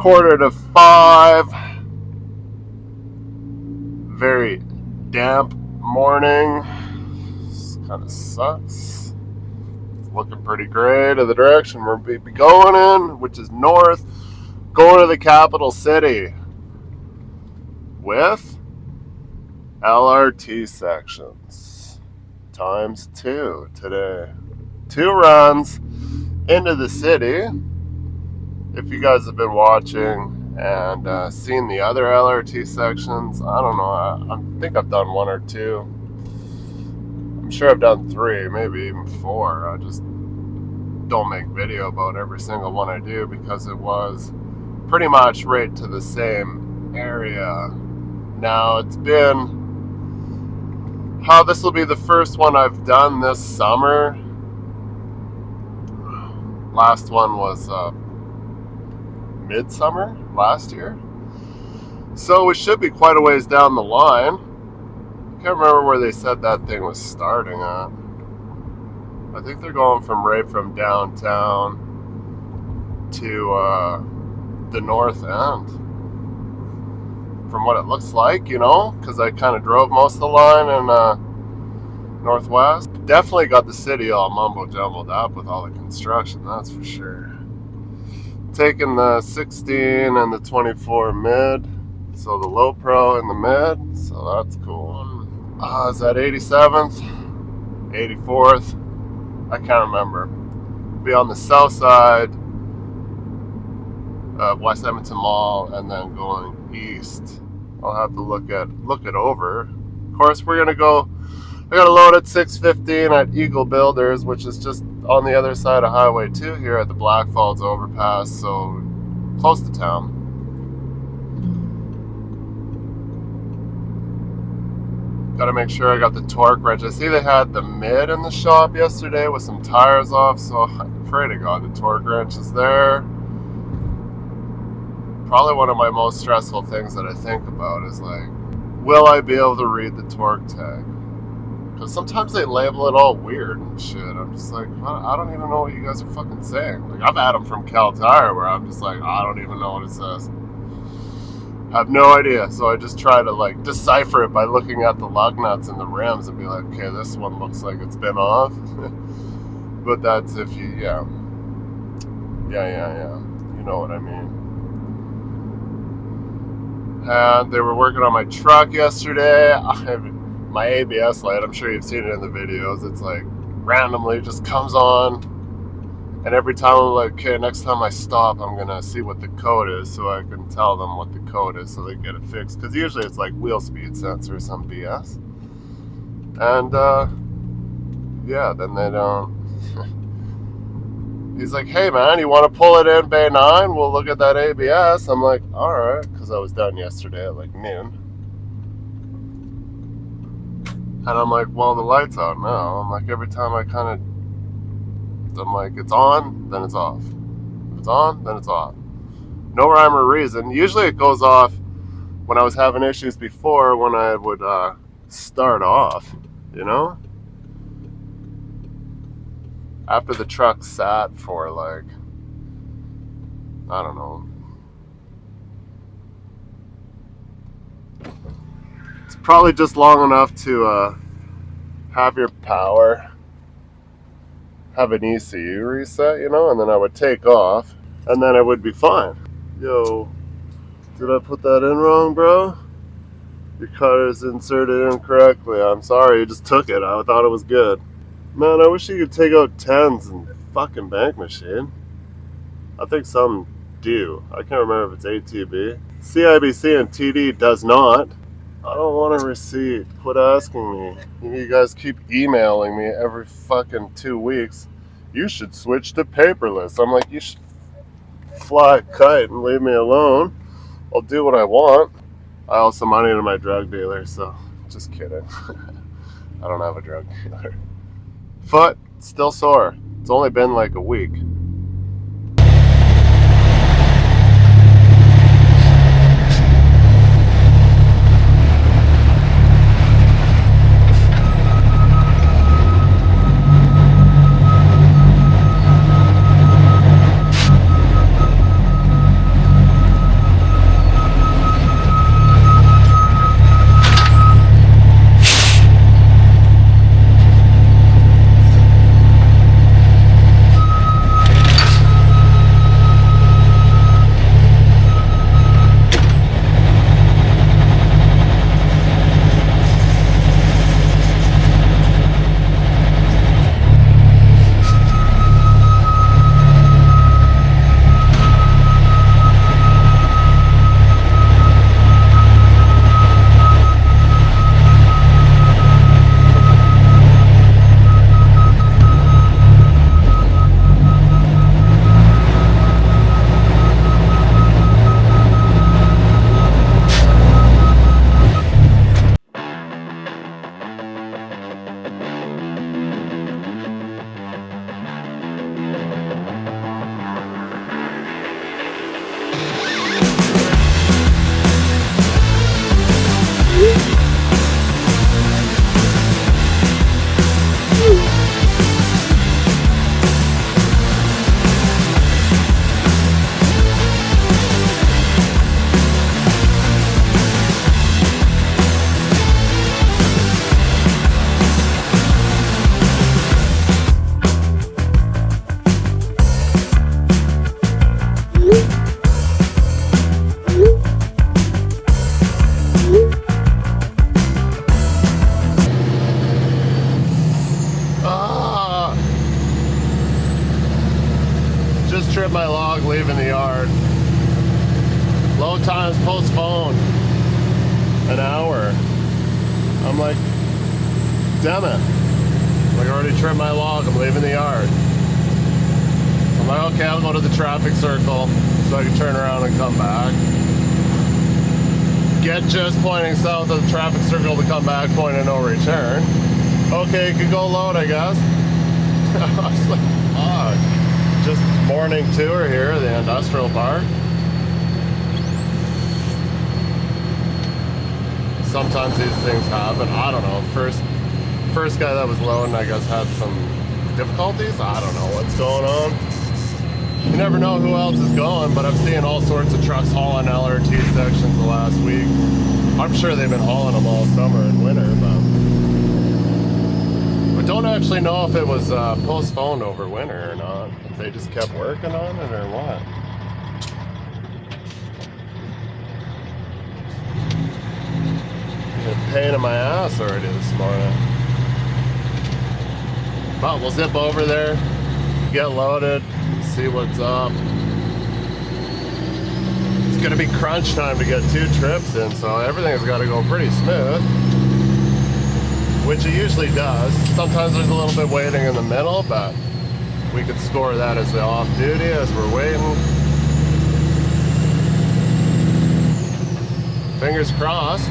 4:45. Very damp morning. This kind of sucks. It's looking pretty gray to the direction we're going in, which is north, going to the capital city with LRT sections times 2 today. 2 runs into the city. If you guys have been watching and seen the other LRT sections, I don't know, I think I've done 1 or 2. I'm sure I've done 3, maybe even 4. I just don't make video about every single one I do because it was pretty much right to the same area. Now it's been, this will be the first one I've done this summer. Last one was midsummer last year, so we should be quite a ways down the line. Can't remember where they said that thing was starting at. I think they're going right from downtown to the north end, from what it looks like, because I kind of drove most of the line in northwest. Definitely got the city all mumbo jumbled up with all the construction, that's for sure. Taking the 16 and the 24 mid, so the low pro in the mid, so that's cool. Is that 87th, 84th? I can't remember. Be on the south side of West Edmonton Mall and then going east. I'll have to look it over. Of course, we're gonna go. I got to load at 6:15 at Eagle Builders, which is just on the other side of Highway 2 here at the Black Falls overpass, so close to town. Got to make sure I got the torque wrench. I see they had the mid in the shop yesterday with some tires off, so I pray to God the torque wrench is there. Probably one of my most stressful things that I think about is like, will I be able to read the torque tag? Because sometimes they label it all weird and shit. I'm just like, I don't even know what you guys are fucking saying. Like, I've had them from Cal Tire where I'm just like, I don't even know what it says. I have no idea. So I just try to like decipher it by looking at the lug nuts and the rims and be like, okay, this one looks like it's been off. But that's if you, yeah. You know what I mean. And they were working on my truck yesterday. My ABS light, I'm sure you've seen it in the videos, it's like randomly just comes on, and every time I'm like, okay, next time I stop I'm gonna see what the code is so I can tell them what the code is so they get it fixed, because usually it's like wheel speed sensor or some BS. And then they don't. He's like, hey man, you want to pull it in Bay 9? We'll look at that ABS. I'm like, alright, because I was done yesterday at like noon. And I'm like, well, the light's out now. I'm like, every time I'm like, it's on, then it's off. If it's on, then it's off. No rhyme or reason. Usually it goes off when I was having issues before when I would start off, After the truck sat for like, I don't know. It's probably just long enough to have your power, have an ECU reset, and then I would take off, and then it would be fine. Yo, did I put that in wrong, bro? Your car is inserted incorrectly. I'm sorry, you just took it. I thought it was good. Man, I wish you could take out 10s in fucking bank machine. I think some do. I can't remember if it's ATB. CIBC and TD does not. I don't want a receipt. Quit asking me. You guys keep emailing me every fucking 2 weeks. You should switch to paperless. I'm like, you should fly a kite and leave me alone. I'll do what I want. I owe some money to my drug dealer, so just kidding. I don't have a drug dealer. Foot, still sore. It's only been like a week. just tripped my log leaving the yard. Load times postponed an hour. I'm like, damn it. Like, I already trimmed my log, I'm leaving the yard. I'm like, okay, I'll go to the traffic circle so I can turn around and come back. Get just pointing south of the traffic circle to come back, point of no return. Okay, you could go load, I guess. I was like, fuck. Just morning tour here at the industrial park. Sometimes these things happen. I don't know. First guy that was loading, I guess, had some difficulties. I don't know what's going on. You never know who else is going, but I've seen all sorts of trucks hauling LRT sections the last week. I'm sure they've been hauling them all summer and winter, but I don't actually know if it was postponed over winter or not. If they just kept working on it or what. A pain in my ass already this morning. But we'll zip over there, get loaded, see what's up. It's gonna be crunch time to get 2 trips in, so everything's gotta go pretty smooth, which it usually does. Sometimes there's a little bit waiting in the middle, but we could score that as the off duty as we're waiting. Fingers crossed.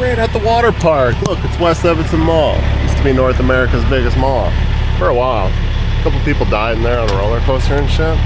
right at the water park. Look, it's West Edmonton Mall. Used to be North America's biggest mall for a while. A couple people died in there on a roller coaster and shit.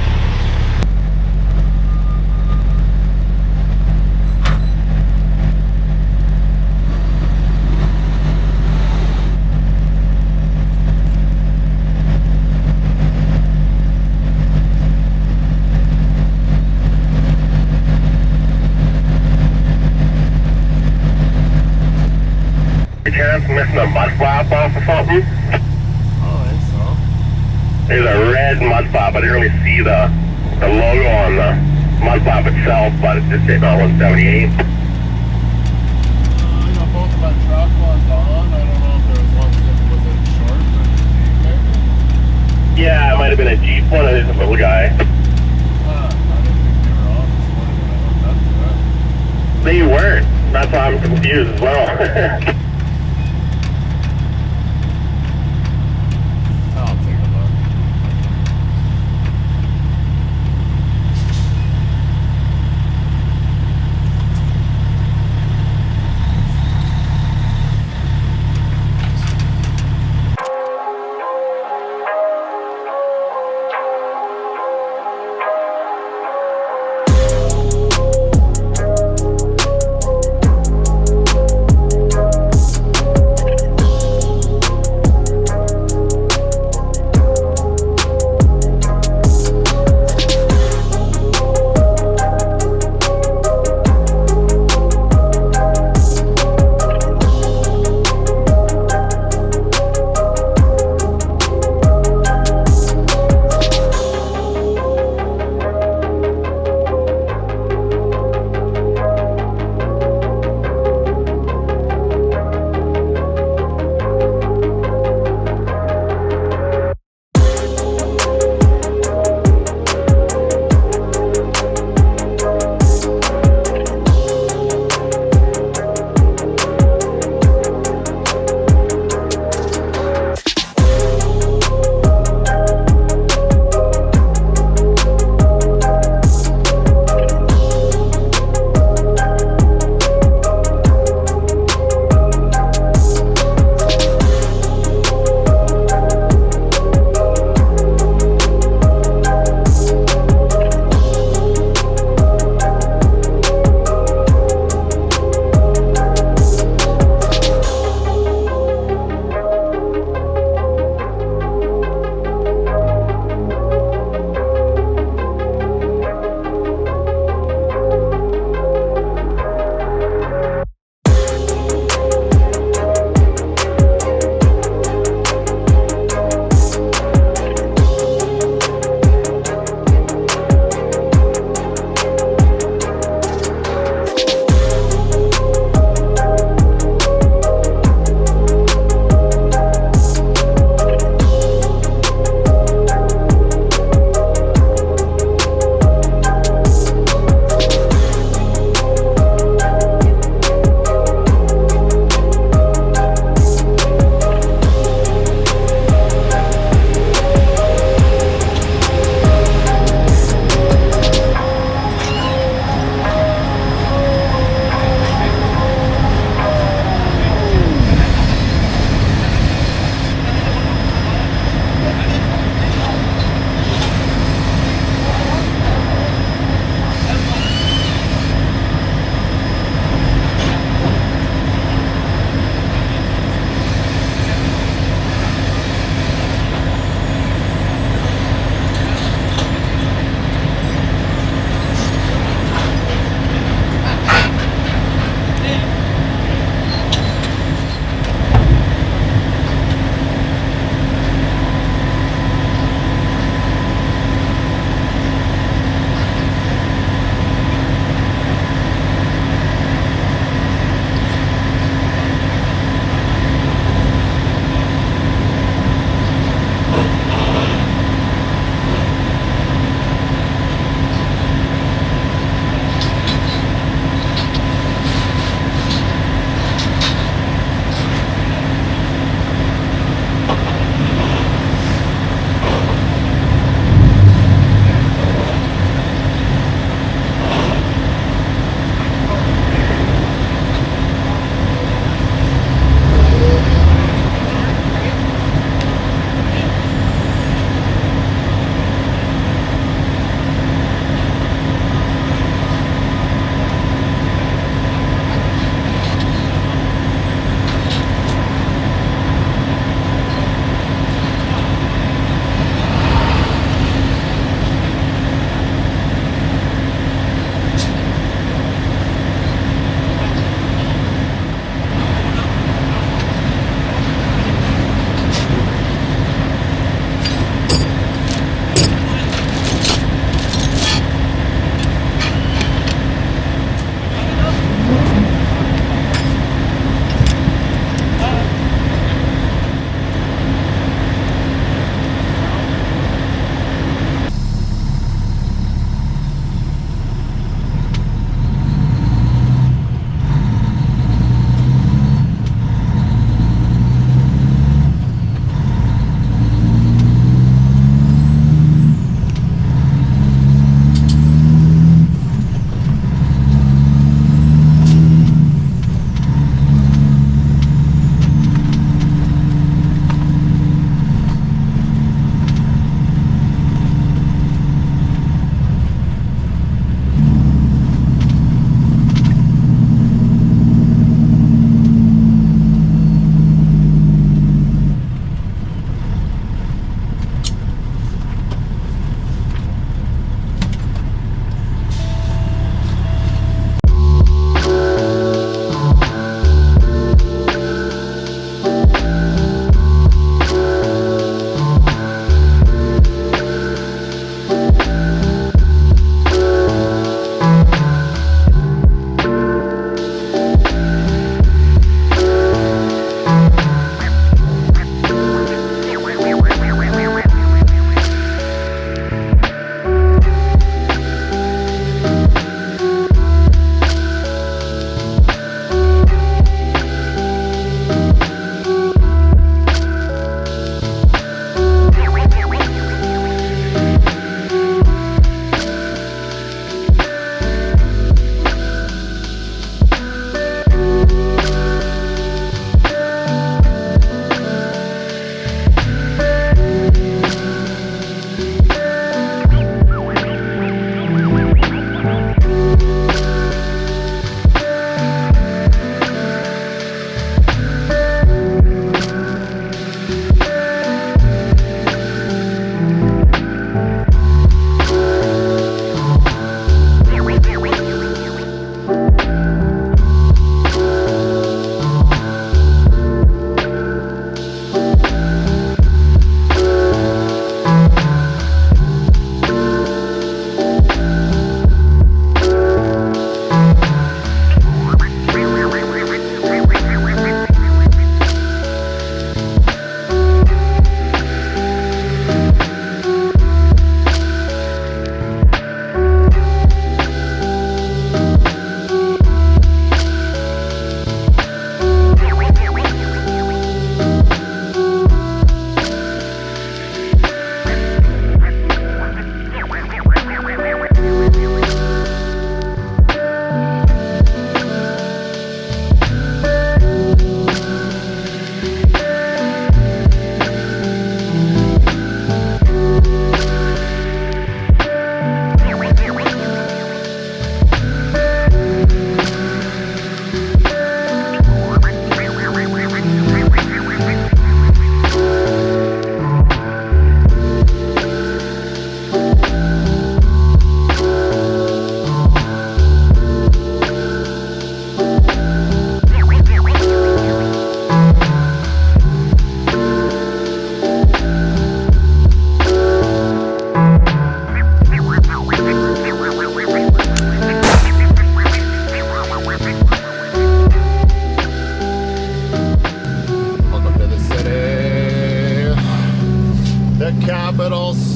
Chance missing a mud flap off or something? Oh, I think so. There's a red mud flap. I didn't really see the logo on the mud flap itself, but it's just sitting on 178. You know, both of my truck ones on. I don't know if there was one that was it short or maybe? Yeah, it might have been a Jeep one. It is a little guy. I didn't think they were on this morning when I looked up to it. They weren't. That's why I'm confused as well. I'll take a look.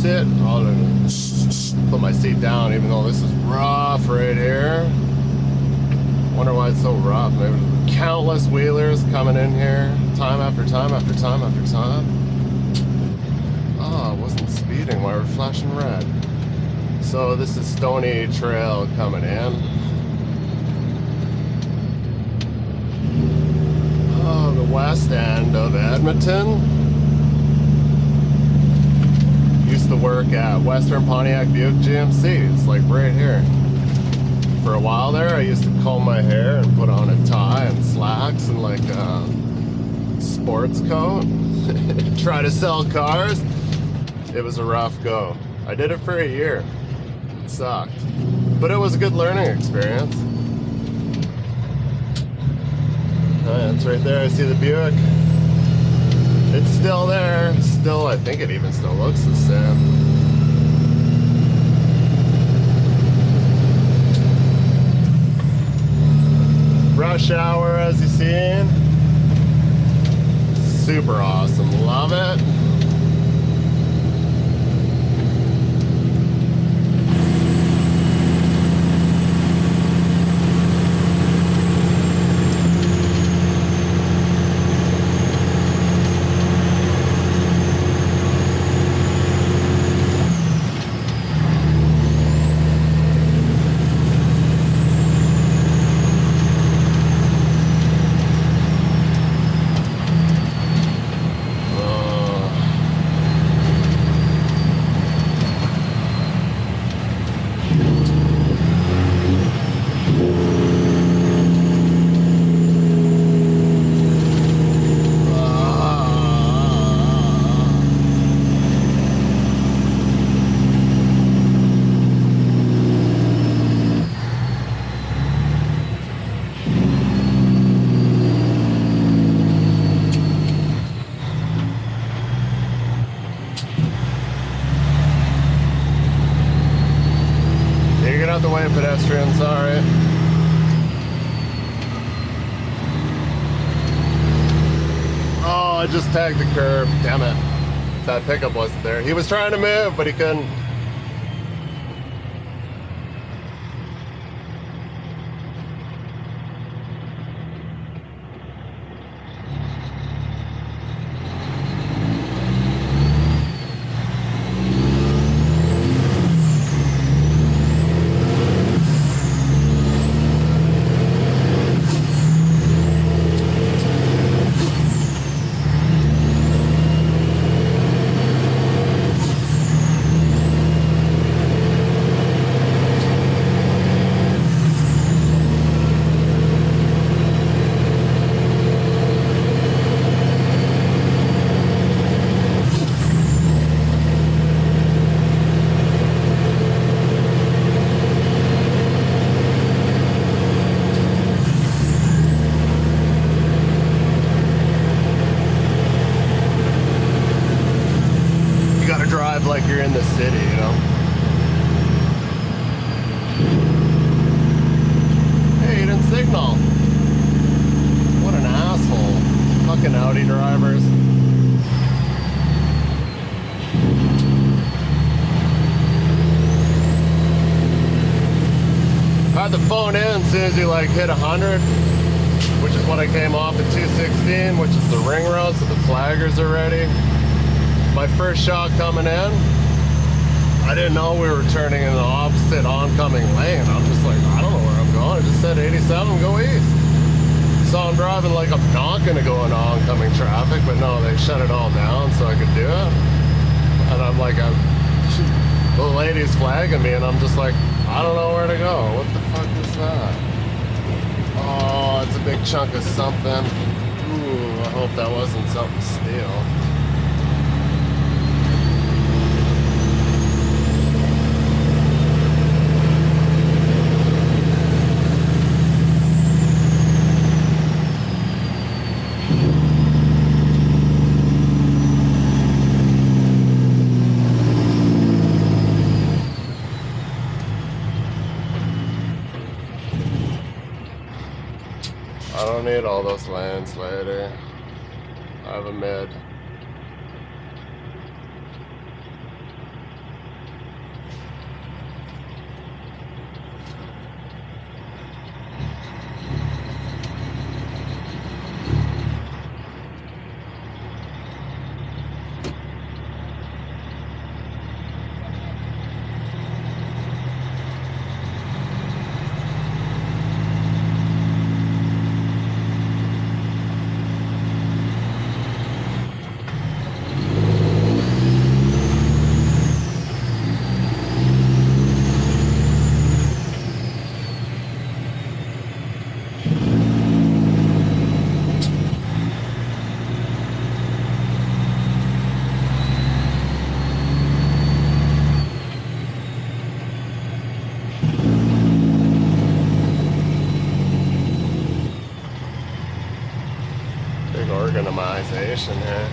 sit. I'll put my seat down, even though this is rough right here. Wonder why it's so rough. Maybe countless wheelers coming in here, time after time after time after time. Oh, I wasn't speeding while we were flashing red. So this is Stony Trail coming in. Oh, the west end of Edmonton. Used to work at Western Pontiac Buick GMC. It's like right here. For a while there, I used to comb my hair and put on a tie and slacks and like a sports coat. Try to sell cars. It was a rough go. I did it for a year. It sucked. But it was a good learning experience. Oh, yeah, it's right there. I see the Buick. It's still there. Still, I think it even still looks the same. Rush hour, as you've seen. Super awesome. Love it. Out the way, pedestrian, sorry. Oh, I just tagged the curb. Damn it. That pickup wasn't there. He was trying to move, but he couldn't. Like you're in the city, you know? Hey, you didn't signal. What an asshole. Fucking Audi drivers. I had the phone in as soon as you like hit 100, which is when I came off at 216, which is the ring road, so the flaggers are ready. My first shot coming in, I didn't know we were turning in the opposite oncoming lane. I'm just like, I don't know where I'm going. I just said 87, go east. So I'm driving like I'm not going to go into oncoming traffic, but no, they shut it all down so I could do it. And I'm like, the lady's flagging me, and I'm just like, I don't know where to go. What the fuck is that? Oh, it's a big chunk of something. Ooh, I hope that wasn't something to steal. I don't need all those lanes later. I have a mid. ergonomization here.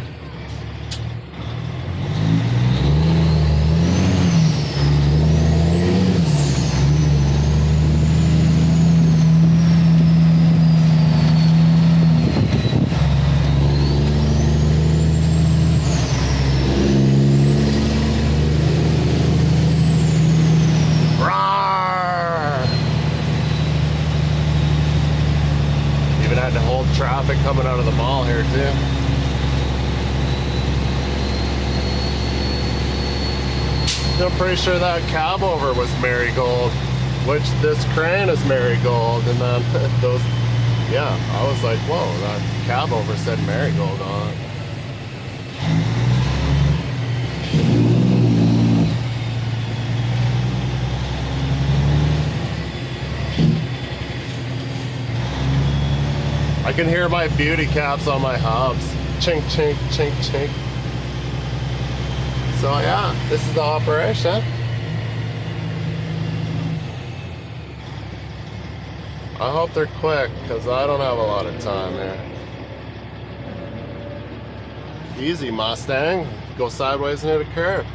Even had to hold traffic coming out of the mall here too. I'm pretty sure that cab over was marigold, which this crane is marigold, and then those, yeah, I was like, whoa, that cab over said marigold on it. I can hear my beauty caps on my hubs. Chink, chink, chink, chink. So yeah, this is the operation. I hope they're quick, because I don't have a lot of time here. Easy, Mustang. Go sideways and hit a curb.